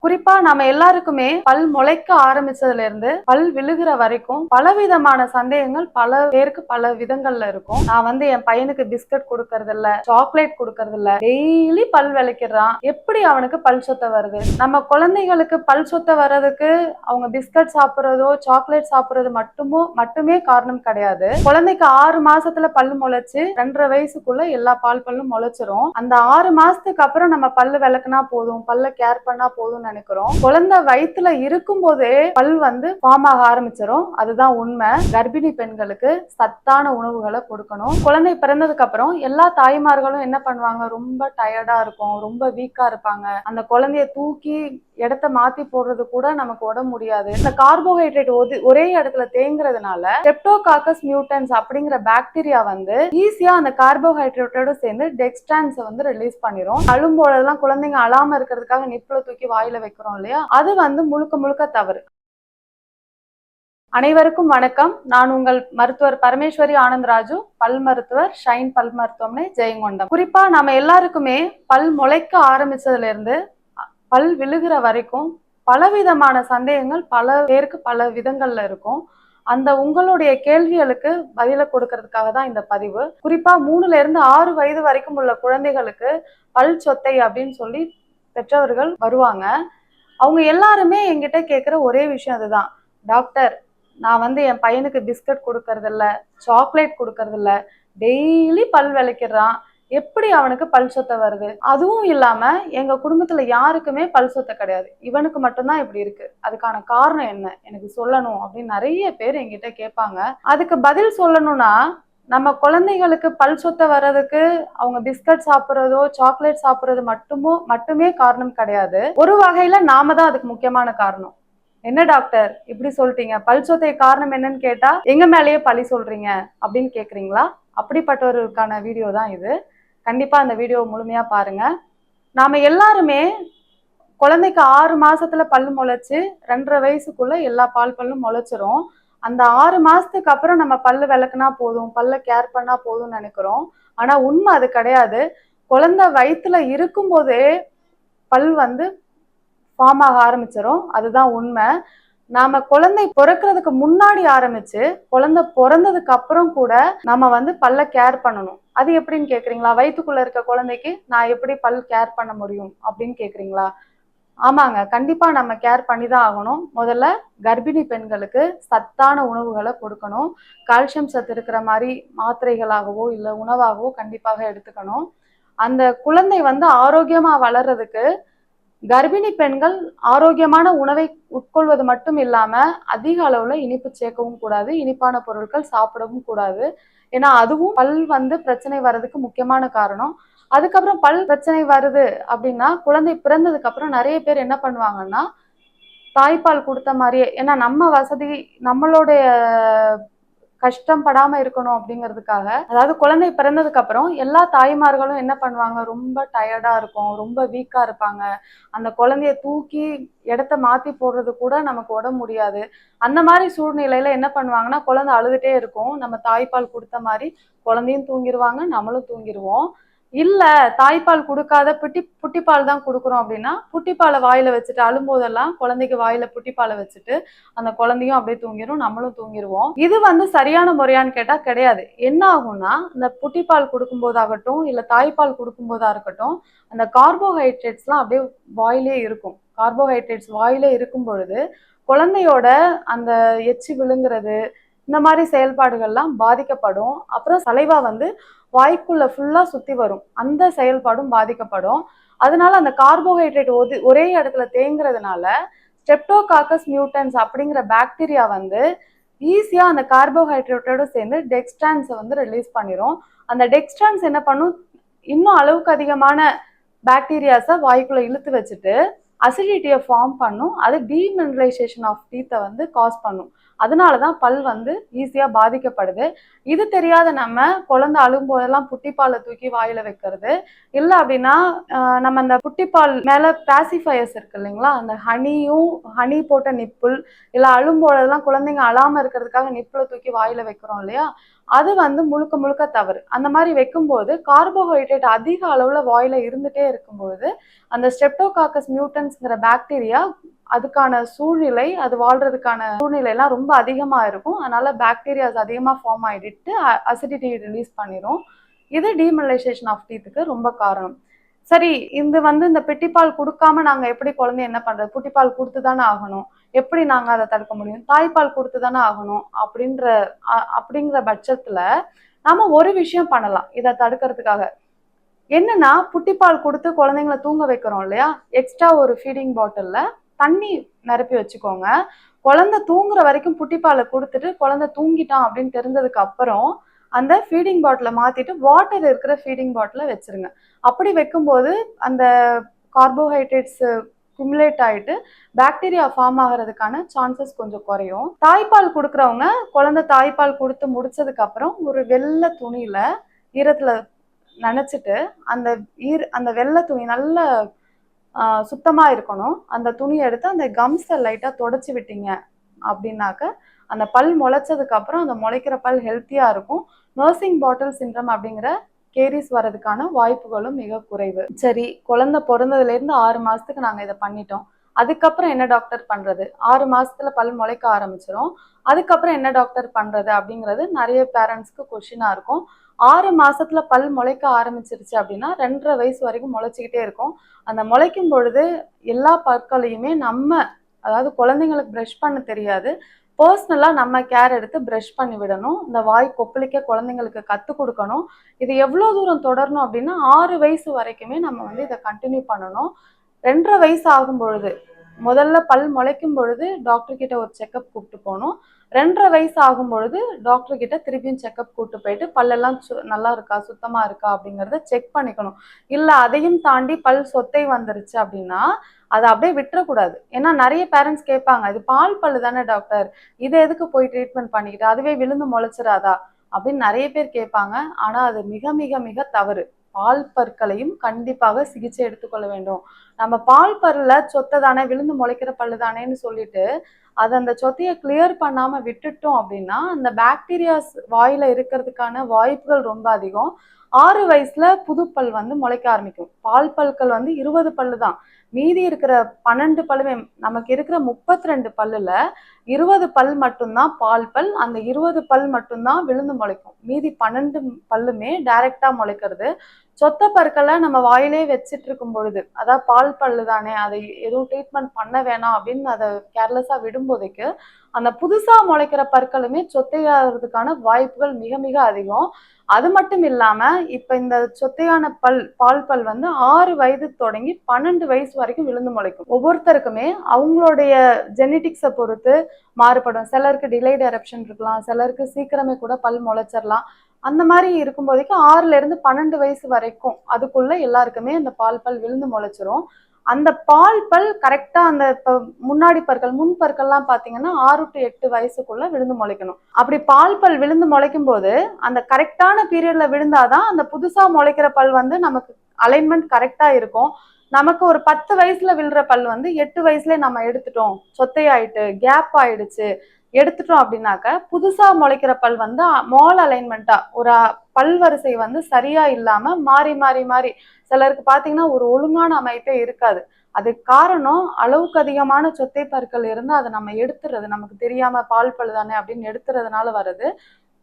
குறிப்பா நம்ம எல்லாருக்குமே பல் முளைக்க ஆரம்பிச்சதுல இருந்து பல் விழுகிற வரைக்கும் பலவிதமான சந்தேகங்கள் பல பேருக்கு பல விதங்கள்ல இருக்கும். நான் என் பையனுக்கு பிஸ்கட் கொடுக்கறது இல்ல, சாக்லேட் கொடுக்கறது இல்ல, டெய்லி பல் விளக்கிறான், எப்படி அவனுக்கு பல் சொத்தை வருது? நம்ம குழந்தைகளுக்கு பல் சொத்தை வர்றதுக்கு அவங்க பிஸ்கட் சாப்பிடுறதோ சாக்லேட் சாப்பிடுறது மட்டுமே காரணம் கிடையாது. குழந்தைக்கு 6 மாசத்துல பல்லு முளைச்சு 2.5 வயசுக்குள்ள எல்லா பல்லும் முளைச்சிரும். அந்த 6 மாசத்துக்கு அப்புறம் நம்ம பல்லு விளக்குனா போதும், பல்ல கேர் பண்ணா போதும் நினைக்கிறோம். குழந்தை வயிற்றுல இருக்கும் போதே பல் ஃபார்ம் ஆக ஆரம்பிச்சிடும். அதுதான் உண்மை. கர்ப்பிணி பெண்களுக்கு சத்தான உணவுகளை கொடுக்கணும். குழந்தை பிறந்ததுக்கு அப்புறம் எல்லா தாய்மார்களும் என்ன பண்ணுவாங்க, ரொம்ப டயர்டா இருக்கும், ரொம்ப வீக்கா இருப்பாங்க. அந்த குழந்தைய தூக்கி இடத்த மாத்தி போடுறது கூட நமக்கு உடம்பு முடியாது. இந்த கார்போஹைட்ரேட் ஒரே இடத்துல தேங்குறதுனால ஸ்ட்ரெப்டோகாக்கஸ் மியூட்டன்ஸ் அப்படிங்கிற பாக்டீரியா ஈஸியா அந்த கார்போஹைட்ரேட்டோட சேர்ந்து டெக்ஸ்ட்ரான்ஸ் ரிலீஸ் பண்ணிரும். அழும்போதெல்லாம் குழந்தைங்க அழாம இருக்கிறதுக்காக நிப்புல தூக்கி வாயில வைக்கிறோம் இல்லையா, அது முழுக்க முழுக்க தவறு. அனைவருக்கும் வணக்கம். நான் உங்கள் மருத்துவர் பரமேஸ்வரி ஆனந்தராஜு, பல் மருத்துவர், ஷைன் பல் மருத்துவமனை, ஜெயங்கொண்டம். குறிப்பா நம்ம எல்லாருக்குமே பல் முளைக்க ஆரம்பிச்சதுல இருந்து பல் விழுகிற வரைக்கும் பலவிதமான சந்தேகங்கள் பல பேருக்கு பல விதங்கள்ல இருக்கும். அந்த உங்களுடைய கேள்விகளுக்கு பதில கொடுக்கறதுக்காக தான் இந்த பதிவு. குறிப்பா 3ல இருந்து 6 வயது வரைக்கும் உள்ள குழந்தைகளுக்கு பல் சொத்தை அப்படின்னு சொல்லி பெற்றவர்கள் வருவாங்க. அவங்க எல்லாருமே என்கிட்ட கேட்குற ஒரே விஷயம் அதுதான். டாக்டர், நான் என் பையனுக்கு பிஸ்கட் கொடுக்கறது இல்ல, சாக்லேட் கொடுக்கறது இல்ல, டெய்லி பல் விளக்கிறான், எப்படி அவனுக்கு பல் சொத்தை வருது? அதுவும் இல்லாம எங்க குடும்பத்துல யாருக்குமே பல் சொத்தை கிடையாது, இவனுக்கு மட்டும்தான் இப்படி இருக்கு, அதுக்கான காரணம் என்ன, எனக்கு சொல்லணும் அப்படின்னு நிறைய பேர் என்கிட்ட கேட்பாங்க. அதுக்கு பதில் சொல்லணும்னா, நம்ம குழந்தைகளுக்கு பல் சொத்தை வர்றதுக்கு அவங்க பிஸ்கட் சாப்பிட்றதோ சாக்லேட் சாப்பிட்றது மட்டுமே காரணம் கிடையாது. ஒரு வகையில நாம தான் அதுக்கு முக்கியமான காரணம். என்ன டாக்டர் இப்படி சொல்லிட்டீங்க, பல் சொத்தை காரணம் என்னன்னு கேட்டா எங்க மேலேயே பழி சொல்றீங்க அப்படின்னு கேக்குறீங்களா? அப்படிப்பட்டவர்களுக்கான வீடியோ தான் இது. கண்டிப்பா அந்த வீடியோ முழுமையா பாருங்க. நாம எல்லாருமே குழந்தைக்கு 6 மாசத்துல பல்லு முளைச்சு 2.5 வயசுக்குள்ள எல்லா பல்லும் முளைச்சிரும். அந்த 6 மாசத்துக்கு அப்புறம் நம்ம பல்லு விளக்குனா போதும், பல்ல கேர் பண்ணா போதும்னு நினைக்கிறோம். ஆனா உண்மை அது கிடையாது. குழந்தை வயிற்றுல இருக்கும் போதே பல் ஃபார்ம் ஆக ஆரம்பிச்சிடும். அதுதான் உண்மை. நாம குழந்தை பிறக்கிறதுக்கு முன்னாடி ஆரம்பிச்சு குழந்தை பிறந்ததுக்கு அப்புறம் கூட நம்ம பல்ல கேர் பண்ணணும். அது எப்படின்னு கேக்குறீங்களா? வயிற்றுக்குள்ள இருக்க குழந்தைக்கு நான் எப்படி பல் கேர் பண்ண முடியும் அப்படின்னு கேக்குறீங்களா? ஆமாங்க, கண்டிப்பா நம்ம கேர் பண்ணி தான் ஆகணும். முதல்ல கர்ப்பிணி பெண்களுக்கு சத்தான உணவுகளை கொடுக்கணும். கால்சியம் சத்து இருக்கிற மாதிரி மாத்திரைகளாகவோ இல்லை உணவாகவோ கண்டிப்பாக எடுத்துக்கணும். அந்த குழந்தை ஆரோக்கியமா வளர்றதுக்கு கர்ப்பிணி பெண்கள் ஆரோக்கியமான உணவை உட்கொள்வது மட்டும் இல்லாம அதிக அளவுல இனிப்பு சேர்க்கவும் கூடாது, இனிப்பான பொருட்கள் சாப்பிடவும் கூடாது. ஏன்னா அதுவும் பல் பிரச்சனை வர்றதுக்கு முக்கியமான காரணம். அதுக்கப்புறம் பல் பிரச்சனை வருது அப்படின்னா குழந்தை பிறந்ததுக்கு அப்புறம் நிறைய பேர் என்ன பண்ணுவாங்கன்னா, தாய்ப்பால் கொடுத்த மாதிரியே, ஏன்னா நம்ம வசதி நம்மளுடைய கஷ்டம் படாம இருக்கணும் அப்படிங்கிறதுக்காக, அதாவது குழந்தை பிறந்ததுக்கு அப்புறம் எல்லா தாய்மார்களும் என்ன பண்ணுவாங்க, ரொம்ப டயர்டா இருக்கும், ரொம்ப வீக்கா இருப்பாங்க. அந்த குழந்தைய தூக்கி இடத்த மாத்தி போடுறது கூட நமக்கு உடம்பு முடியாது. அந்த மாதிரி சூழ்நிலையில என்ன பண்ணுவாங்கன்னா, குழந்தை அழுதுட்டே இருக்கும். நம்ம தாய்ப்பால் கொடுத்த மாதிரி குழந்தையும் தூங்கிடுவாங்க, நம்மளும் தூங்கிடுவோம். இல்ல தாய்ப்பால் கொடுக்காத புட்டிப்பால் தான் கொடுக்குறோம் அப்படின்னா, புட்டிப்பாலை வாயில வச்சுட்டு அழும்போதெல்லாம் குழந்தைக்கு வாயில புட்டிப்பாலை வச்சுட்டு அந்த குழந்தையும் அப்படியே தூங்கிடும், நம்மளும் தூங்கிடுவோம். இது சரியான முறையான்னு கேட்டா கிடையாது. என்ன ஆகும்னா, இந்த புட்டிப்பால் கொடுக்கும் போதாகட்டும் இல்ல தாய்ப்பால் கொடுக்கும் போதா இருக்கட்டும், அந்த கார்போஹைட்ரேட்ஸ்லாம் அப்படியே வாயிலே இருக்கும். கார்போஹைட்ரேட்ஸ் வாயிலே இருக்கும் பொழுது குழந்தையோட அந்த எச்சி விழுங்குறது இந்த மாதிரி செயல்பாடுகள்லாம் பாதிக்கப்படும். அப்புறம் சலைவா வாய்க்குள்ள ஃபுல்லா சுத்தி வரும், அந்த செயல்பாடும் பாதிக்கப்படும். அதனால அந்த கார்போஹைட்ரேட் ஒரே இடத்துல தேங்குறதுனால ஸ்ட்ரெப்டோகாக்கஸ் மியூட்டன்ஸ் அப்படிங்கிற பாக்டீரியா ஈஸியா அந்த கார்போஹைட்ரேட்டோட சேர்ந்து டெக்ஸ்ட்ரான்ஸை ரிலீஸ் பண்ணிரும். அந்த டெக்ஸ்ட்ரான்ஸ் என்ன பண்ணும், இன்னும் அளவுக்கு அதிகமான பாக்டீரியாஸை வாய்க்குள்ள இழுத்து வச்சுட்டு அசிடிட்டியை ஃபார்ம் பண்ணும். அது டீமினரலைசேஷன் ஆஃப் டீத்தை காஸ் பண்ணும். அதனாலதான் பல் ஈஸியா பாதிக்கப்படுது. இது தெரியாத நம்ம குழந்தை அழும்போதெல்லாம் புட்டிப்பாலை தூக்கி வாயில வைக்கிறது இல்லை அப்படின்னா, நம்ம அந்த புட்டிப்பால் மேல பாசிஃபயர்ஸ் இருக்கு இல்லைங்களா, அந்த ஹனி போட்ட நிப்புள் இல்லை அழும்போதெல்லாம் குழந்தைங்க அழாம இருக்கிறதுக்காக நிப்புல தூக்கி வாயில வைக்கிறோம் இல்லையா, அது வந்து முழுக்க முழுக்க தவறு. அந்த மாதிரி வைக்கும்போது கார்போஹைட்ரேட் அதிக அளவுல வாயில இருந்துட்டே இருக்கும்போது அந்த ஸ்ட்ரெப்டோகாக்கஸ் மியூட்டன்ஸ்ங்கிற பாக்டீரியா அதுக்கான சூழ்நிலை, அது வாழ்றதுக்கான சூழ்நிலை எல்லாம் ரொம்ப அதிகமா இருக்கும். அதனால பாக்டீரியாஸ் அதிகமா ஃபார்ம் ஆயிட்டு அசிடிட்டி ரிலீஸ் பண்ணிரும். இது டீமினரலைசேஷன் ஆஃப் டீத்துக்கு ரொம்ப காரணம். சரி, இது வந்து இந்த பிட்டிப்பால் கொடுக்காம நாங்க எப்படி குழந்தைய என்ன பண்றது? புட்டிப்பால் கொடுத்து தானே ஆகணும். எப்படி நாங்க அதை தடுக்க முடியும்? தாய்ப்பால் கொடுத்து தானே ஆகணும் அப்படிங்கிற பட்சத்துல நாம ஒரு விஷயம் பண்ணலாம் இதை தடுக்கிறதுக்காக. என்னன்னா, புட்டிப்பால் கொடுத்து குழந்தைங்களை தூங்க வைக்கிறோம் இல்லையா, எக்ஸ்ட்ரா ஒரு ஃபீடிங் பாட்டில்ல தண்ணி நிரப்பி வச்சுக்கோங்க. குழந்தை தூங்குற வரைக்கும் புட்டிப்பாலை கொடுத்துட்டு குழந்தை தூங்கிட்டான் அப்படின்னு தெரிஞ்சதுக்கு அப்புறம் அந்த ஃபீடிங் பாட்டிலை மாத்திட்டு வாட்டர் இருக்கிற ஃபீடிங் பாட்டிலை வச்சிருங்க. அப்படி வைக்கும்போது அந்த கார்போஹைட்ரேட்ஸ் குமுலேட் ஆயிட்டு பாக்டீரியா ஃபார்ம் ஆகிறதுக்கான சான்சஸ் கொஞ்சம் குறையும். தாய்ப்பால் கொடுக்குறவங்க குழந்தை தாய்ப்பால் கொடுத்து முடிச்சதுக்கு அப்புறம் ஒரு வெள்ளை துணியில ஈரத்துல நினைச்சிட்டு அந்த வெள்ளை துணி நல்ல சுத்தமா இருக்கணும். அந்த துணியை எடுத்து அந்த கம்ஸை லைட்டா தொடச்சி விட்டீங்க அப்படின்னாக்க அந்த பல் முளைச்சதுக்கு அப்புறம் அந்த முளைக்கிற பல் ஹெல்த்தியா இருக்கும். நர்சிங் பாட்டில் சிண்ட்ரம் அப்படிங்கிற கேரிஸ் வர்றதுக்கான வாய்ப்புகளும் மிக குறைவு. சரி, குழந்தை பிறந்ததுல இருந்து 6 மாசத்துக்கு நாங்க இதை பண்ணிட்டோம். அதுக்கப்புறம் என்ன டாக்டர் பண்றது? 6 மாசத்துல பல் முளைக்க ஆரம்பிச்சிடும். அதுக்கப்புறம் என்ன டாக்டர் பண்றது அப்படிங்கிறது நிறைய பேரண்ட்ஸ்க்கு கொஸ்டினா இருக்கும். 6 மாசத்துல பல் முளைக்க ஆரம்பிச்சிருச்சு அப்படின்னா 2.5 வயசு வரைக்கும் முளைச்சிக்கிட்டே இருக்கும். அந்த முளைக்கும் பொழுது எல்லா பற்களையுமே அதாவது குழந்தைங்களுக்கு ப்ரஷ் பண்ண தெரியாது, பர்சனலா நம்ம கேர் எடுத்து ப்ரஷ் பண்ணி விடணும். இந்த வாய் கொப்பளிக்க குழந்தைங்களுக்கு கற்றுக் கொடுக்கணும். இது எவ்வளோ தூரம் தொடரணும் அப்படின்னா 6 வயசு வரைக்குமே நம்ம வந்து இதை கண்டினியூ பண்ணணும். 2.5 வயசு ஆகும் பொழுது முதல்ல பல் முளைக்கும் பொழுது டாக்டர் கிட்ட ஒரு செக்அப் கூப்பிட்டு போகணும். 2.5 வயசு ஆகும் பொழுது டாக்டர் கிட்ட திருப்பியும் செக்அப் கூப்பிட்டு போயிட்டு பல்லெல்லாம் நல்லா இருக்கா, சுத்தமா இருக்கா அப்படிங்கிறத செக் பண்ணிக்கணும். இல்லை அதையும் தாண்டி பல் சொத்தை வந்துருச்சு அப்படின்னா அதை அப்படியே விட்டுறக்கூடாது. ஏன்னா நிறைய பேரண்ட்ஸ் கேட்பாங்க, இது பால் பல்லு தானே டாக்டர், இதை எதுக்கு போய் ட்ரீட்மெண்ட் பண்ணிக்கிட்டு, அதுவே விழுந்து முளைச்சிடாதா அப்படின்னு நிறைய பேர் கேட்பாங்க. ஆனா அது மிக மிக மிக தவறு. பால் பற்களையும் கண்டிப்பாக சிகிச்சை எடுத்துக்கொள்ள வேண்டும். நம்ம பால் பல்ல சொத்தை தானே, விழுந்து முளைக்கிற பல்லு தானேன்னு சொல்லிட்டு அந்த சொத்தையை கிளியர் பண்ணாம விட்டுட்டோம் அப்படின்னா அந்த பாக்டீரியாஸ் வாயில இருக்கிறதுக்கான வாய்ப்புகள் ரொம்ப அதிகம். 6 வயசுல புது பல் வந்து முளைக்க ஆரம்பிக்கும். பால் பல்கள் வந்து 20 பல்லு தான். மீதி இருக்கிற 12 பல்லுமே, நமக்கு இருக்கிற 32 பல்லுல 20 பல் மட்டும்தான் பால் பல். அந்த 20 பல் மட்டும்தான் விழுந்து முளைக்கும். மீதி 12 பல்லுமே டைரக்டா முளைக்கிறது. சொத்த பற்களை நம்ம வாயிலே வச்சுட்டு இருக்கும் பொழுது, அதாவது பால் பல்லு தானே, அதை எதுவும் ட்ரீட்மெண்ட் பண்ண வேணாம் அப்படின்னு அதை கேர்லெஸ்ஸா விடும்போதைக்கு அந்த புதுசா முளைக்கிற பற்களுமே சொத்தையாகிறதுக்கான வாய்ப்புகள் மிக மிக அதிகம். அது மட்டும் இல்லாம இப்ப இந்த சொத்தையான பால் பல் வந்து 6 வயது தொடங்கி 12 வயசு வரைக்கும் விழுந்து முளைக்கும். ஒவ்வொருத்தருக்குமே அவங்களுடைய ஜெனட்டிக்ஸை பொறுத்து மாறுபடும். சிலருக்கு டிலேட் எரப்ஷன் இருக்கலாம், சிலருக்கு சீக்கிரமே கூட பல் முளைச்சிடலாம். அந்த மாதிரி இருக்கும்போதைக்கு 6ல இருந்து 12 வயசு வரைக்கும் அதுக்குள்ள எல்லாருக்குமே அந்த பால் பல் விழுந்து முளைச்சிரும். அந்த பால் பல் கரெக்டா அந்த முன்னாடி பற்கள், முன் பற்கள்லாம் பாத்தீங்கன்னா 6 to 8 வயசுக்குள்ள விழுந்து முளைக்கணும். அப்படி பால் பல் விழுந்து முளைக்கும் போது அந்த கரெக்டான பீரியட்ல விழுந்தாதான் அந்த புதுசா முளைக்கிற பல் வந்து நமக்கு அலைன்மெண்ட் கரெக்டா இருக்கும். நமக்கு ஒரு 10 வயசுல விழுற பல் வந்து 8 வயசுல நம்ம எடுத்துட்டோம், சொத்தையாயிட்டு கேப் ஆயிடுச்சு, எடுத்துட்டோம் அப்படின்னாக்க புதுசா முளைக்கிற பல் வந்து மால் அலைன்மெண்டா ஒரு பல் வரிசை வந்து சரியா இல்லாம மாறி மாறி மாறி சிலருக்கு பாத்தீங்கன்னா ஒரு ஒழுங்கான அமைப்பே இருக்காது. அதுக்கு காரணம் அளவுக்கு அதிகமான சொத்தை பற்கள் இருந்து அதை நம்ம எடுத்துறது, நமக்கு தெரியாம பால் பல் தானே அப்படின்னு எடுத்துறதுனால வருது.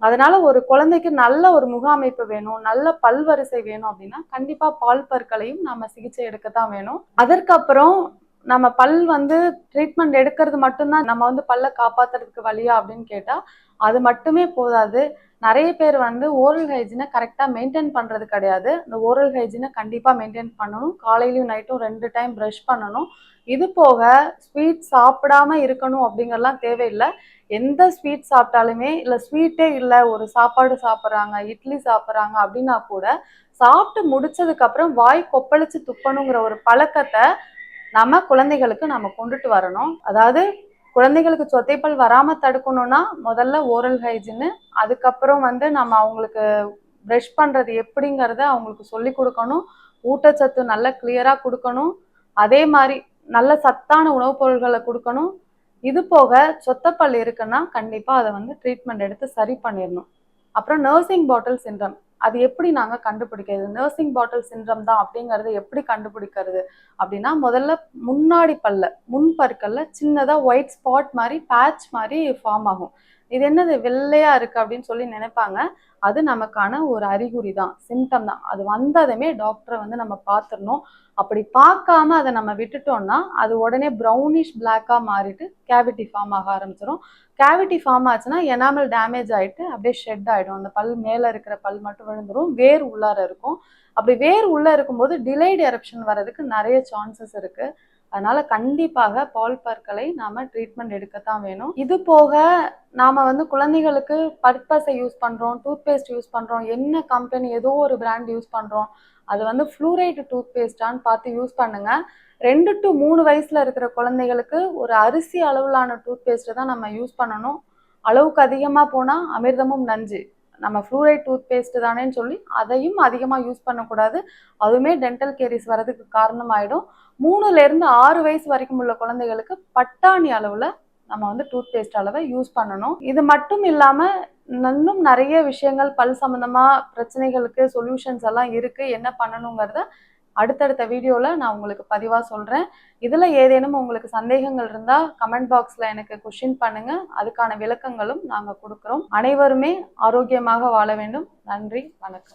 அதனால ஒரு குழந்தைக்கு நல்ல ஒரு முக அமைப்பு வேணும், நல்ல பல் வரிசை வேணும் அப்படின்னா கண்டிப்பா பால் பற்களையும் நம்ம சிகிச்சை எடுக்கத்தான் வேணும். அதற்கப்புறம் நம்ம பல் வந்து ட்ரீட்மெண்ட் எடுக்கிறது மட்டும்தான் நம்ம வந்து பல்ல காப்பாத்துறதுக்கு வழியா அப்படின்னு கேட்டா அது மட்டுமே போதாது. நிறைய பேர் வந்து ஓரல் ஹைஜீனை கரெக்டாக மெயின்டைன் பண்ணுறது கிடையாது. இந்த ஓரல் ஹைஜீனை கண்டிப்பாக மெயின்டைன் பண்ணணும். காலையிலையும் நைட்டும் 2 டைம் ப்ரஷ் பண்ணணும். இது போக ஸ்வீட் சாப்பிடாம இருக்கணும் அப்படிங்கறலாம் தேவையில்லை. எந்த ஸ்வீட் சாப்பிட்டாலுமே, இல்லை ஸ்வீட்டே இல்லை ஒரு சாப்பாடு சாப்பிட்றாங்க, இட்லி சாப்பிட்றாங்க அப்படின்னா கூட சாப்பிட்டு முடிச்சதுக்கு அப்புறம் வாய் கொப்பளிச்சு துப்பணுங்கிற ஒரு பழக்கத்தை நம்ம குழந்தைகளுக்கு நம்ம கொண்டுட்டு வரணும். அதாவது குழந்தைகளுக்கு சொத்தைப்பல் வராம தடுக்கணும்னா முதல்ல ஓரல் ஹைஜீனு, அதுக்கப்புறம் வந்து நம்ம அவங்களுக்கு ப்ரஷ் பண்றது எப்படிங்கிறத அவங்களுக்கு சொல்லி கொடுக்கணும். ஊட்டச்சத்து நல்ல கிளியரா கொடுக்கணும். அதே மாதிரி நல்ல சத்தான உணவுப் பொருட்களை கொடுக்கணும். இது போக சொத்தைப்பல் இருக்குன்னா கண்டிப்பா அதை வந்து ட்ரீட்மெண்ட் எடுத்து சரி பண்ணிடணும். அப்புறம் நர்சிங் பாட்டில் சிண்ட்ரம். அது எப்படி நாங்க கண்டுபிடிக்கிறது? நர்சிங் பாட்டில் சிண்ட்ரம் தான் அப்படிங்கறது எப்படி கண்டுபிடிக்கிறது அப்படின்னா, முதல்ல முன்னாடி முன் பற்கள்ல சின்னதா ஒயிட் ஸ்பாட் மாதிரி பேட்ச் மாதிரி ஃபார்ம் ஆகும். இது என்னது வெள்ளையா இருக்கு அப்படின்னு சொல்லி நினைப்பாங்க. அது நமக்கான ஒரு அறிகுறி தான், சிம்டம் தான். அது வந்ததுமே டாக்டரை வந்து நம்ம பார்த்துடணும். அப்படி பார்க்காம அதை நம்ம விட்டுட்டோம்னா அது உடனே ப்ரௌனிஷ் பிளாக்கா மாறிட்டு கேவிட்டி ஃபார்ம் ஆக ஆரம்பிச்சிடும். கேவிட்டி ஃபார்ம் ஆச்சுன்னா எனாமல் டேமேஜ் ஆயிட்டு அப்படியே ஷெட் ஆயிடும். அந்த பல் மேல இருக்கிற பல் மட்டும் விழுந்துரும், வேர் உள்ளார இருக்கும். அப்படி வேர் உள்ள இருக்கும்போது டிலேட் எரப்ஷன் வர்றதுக்கு நிறைய சான்சஸ் இருக்கு. அதனால கண்டிப்பாக பால் பற்களை நாம ட்ரீட்மெண்ட் எடுக்கத்தான் வேணும். இது போக நாம வந்து குழந்தைகளுக்கு பர்பஸை யூஸ் பண்றோம், டூத் பேஸ்ட் யூஸ் பண்றோம், என்ன கம்பெனி ஏதோ ஒரு பிராண்ட் யூஸ் பண்றோம், அது வந்து ஃப்ளூரைடு டூத் பேஸ்டான்னு பார்த்து யூஸ் பண்ணுங்க. 2 to 3 வயசுல இருக்கிற குழந்தைகளுக்கு ஒரு அரிசி அளவிலான டூத் பேஸ்ட்டை தான் நம்ம யூஸ் பண்ணணும். அளவுக்கு அதிகமா போனா அமிர்தமும் நஞ்சு. நம்ம ஃப்ளூரைட் டூத் பேஸ்ட் தானேன்னு சொல்லி அதையும் அதிகமா யூஸ் பண்ணக்கூடாது. அதுவுமே டென்டல் கேரிஸ் வரதுக்கு காரணம் ஆயிடும். 3ல இருந்து 6 வயசு வரைக்கும் உள்ள குழந்தைகளுக்கு பட்டாணி அளவுல நம்ம வந்து டூத் பேஸ்ட் அளவை யூஸ் பண்ணணும். இது மட்டும் இல்லாம இன்னும் நிறைய விஷயங்கள் பல் சம்பந்தமா பிரச்சனைகளுக்கு சொல்யூஷன்ஸ் எல்லாம் இருக்கு. என்ன பண்ணணுங்கிறத அடுத்தடுத்த வீடியோல நான் உங்களுக்கு பதிவா சொல்றேன். இதுல ஏதேனும் உங்களுக்கு சந்தேகங்கள் இருந்தா கமெண்ட் பாக்ஸ்ல எனக்கு கொஸ்டின் பண்ணுங்க. அதுக்கான விளக்கங்களும் நாங்க கொடுக்கிறோம். அனைவருமே ஆரோக்கியமாக வாழ வேண்டும். நன்றி, வணக்கம்.